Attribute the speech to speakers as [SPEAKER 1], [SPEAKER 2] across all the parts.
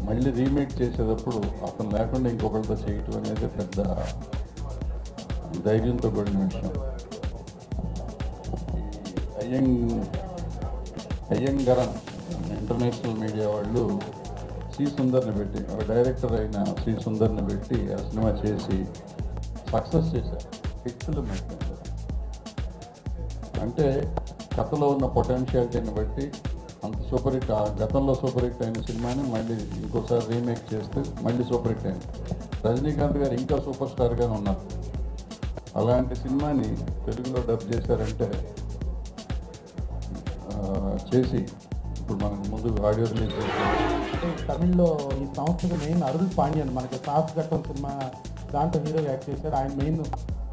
[SPEAKER 1] మళ్ళీ రీమేక్ చేసేటప్పుడు అతను లేకుండా ఇంకొకరితో చేయటం అనేది పెద్ద ధైర్యంతో కూడిన విషయం. అయ్యంగరం ఇంటర్నేషనల్ మీడియా వాళ్ళు సి సుందర్ని పెట్టి, డైరెక్టర్ అయిన సి సుందర్ని పెట్టి ఆ సినిమా చేసి సక్సెస్ చేశారు. హిట్ ఫిల్మ్ అయిపోయింది. అంటే కథలో ఉన్న పొటెన్షియాలిటీని బట్టి అంత సూపర్ హిట్, గతంలో సూపర్ హిట్ అయిన సినిమాని మళ్ళీ ఇంకోసారి రీమేక్ చేస్తే మళ్ళీ సూపర్ హిట్ అయింది. రజనీకాంత్ గారు ఇంకా సూపర్ స్టార్గానే ఉన్నారు. అలాంటి సినిమాని తెలుగులో డబ్ చేశారంటే చేసి ఇప్పుడు మనకు ముందు ఆడియో రిలీజ్ చేశారు.
[SPEAKER 2] అంటే తమిళ్లో ఈ సంస్థకు మెయిన్ అరుణ్ పాండ్యన్, మనకి సాఫ్ ఘట్టం సినిమా దాంట్లో హీరో యాక్ట్ చేశారు.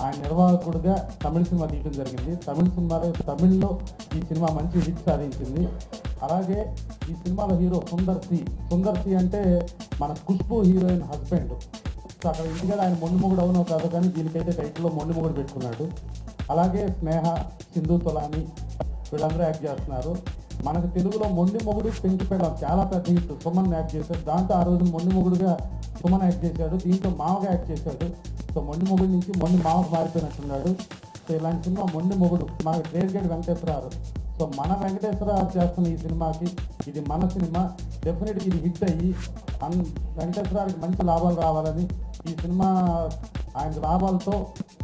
[SPEAKER 2] ఆయన నిర్వాహకుడిగా తమిళ సినిమా తీయడం జరిగింది. తమిళ్లో ఈ సినిమా మంచి హిట్ సాధించింది. అలాగే ఈ సినిమాలో హీరో సుందర్ సి అంటే మన ఖుష్బూ హీరోయిన్ హస్బెండ్. సో అక్కడ ఇంటిగా ఆయన మొండి మొగుడు అవునో కాదు, కానీ దీనికైతే టైటిల్లో మొండి మొగుడు పెట్టుకున్నాడు. అలాగే స్నేహ, సింధు తొలాని వీళ్ళందరూ యాక్ట్ చేస్తున్నారు. మనకు తెలుగులో మొండి మొగుడు పెంచి పెళ్ళం చాలా పెద్ద హిట్ సుమన్ యాక్ట్ చేశాడు. దాంతో ఆ రోజు మొండి మొగుడుగా సుమన్ యాక్ట్ చేశాడు. దీంతో మామగా యాక్ట్ చేశాడు. సో మొండి మొగుడు నుంచి మొండి మామకు మారిపోయినట్టున్నాడు. సో ఇలాంటి సినిమా మొండి మొగుడు మనకు ట్రేడ్ గేట్ వెంకటేశ్వరరావు. సో మన వెంకటేశ్వరరావు చేస్తున్న ఈ సినిమాకి ఇది మన సినిమా, డెఫినెట్గా ఇది హిట్ అయ్యి వెంకటేశ్వరరావుకి మంచి లాభాలు రావాలని, ఈ సినిమా ఆయన లాభాలతో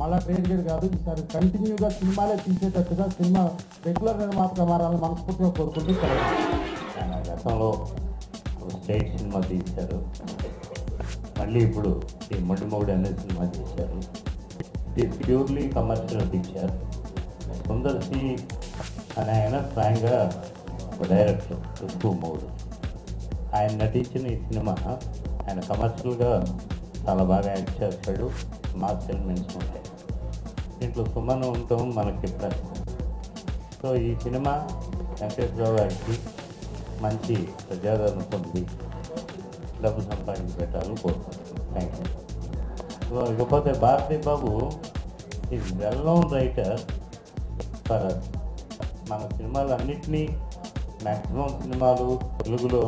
[SPEAKER 2] మళ్ళీ ట్రేడ్ గేట్ కాదు, ఈసారి కంటిన్యూగా సినిమాలే తీసేటట్టుగా సినిమా రెగ్యులర్ నిర్మాతగా మారాలని మనస్ఫూర్తిగా కోరుకుంటూ
[SPEAKER 3] ఆయన గతంలో స్టేట్ సినిమా తీశారు, మళ్ళీ ఇప్పుడు ఈ మొండిమొగుడు అనే సినిమా తీశారు. ఇది purely commercial picture. Sundar C అని ఆయన స్వయంగా ఒక డైరెక్టర్, ఖుష్బూ మొగుడు. ఆయన నటించిన ఈ సినిమా ఆయన కమర్షియల్గా చాలా బాగా యాక్ట్ చేస్తాడు. మాస్ ఎలిమెంట్స్ ఉంటాయి దీంట్లో. సుమన్ ఉండటం మనకి ప్లస్. సో ఈ సినిమా వెంకటేశ్వరరావు గారికి మంచి ప్రజాదరణ పొంది డబ్బు సంపాదించి పెట్టాలని కోరుకుంటున్నాను. Thank you. సో ఇకపోతే Bharathi Babu is well known writer for us. మన సినిమాలు అన్నిటినీ మ్యాక్సిమం సినిమాలు తెలుగులో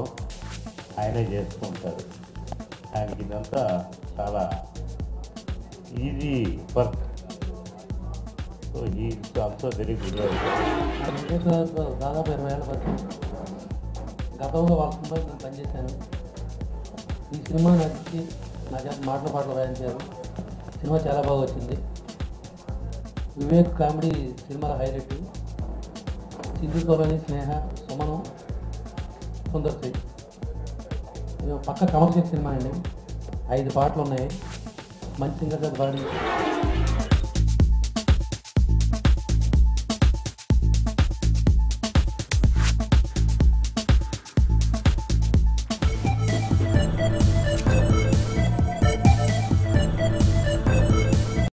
[SPEAKER 3] ఆయనే చేస్తుంటారు. ఆయనకి ఇదంతా చాలా ఈజీ వర్క్. సో ఈ ఆల్సో వెరీ గుడ్.
[SPEAKER 4] దాదాపు 20 ఏళ్ళ వరకు గతంలో వాళ్ళ సినిమా నేను పనిచేశాను. ఈ సినిమా నచ్చి నా చేత పాటలు రాయించారు. సినిమా చాలా బాగా వచ్చింది. వివేక్ కామెడీ సినిమాల హైలైట్. సింధు తోలని, స్నేహ, సుమను, సుందర్ సి. పక్క కమర్షియల్ సినిమా అండి. 5 పాటలు ఉన్నాయి. మంచి సింగర్ పాడి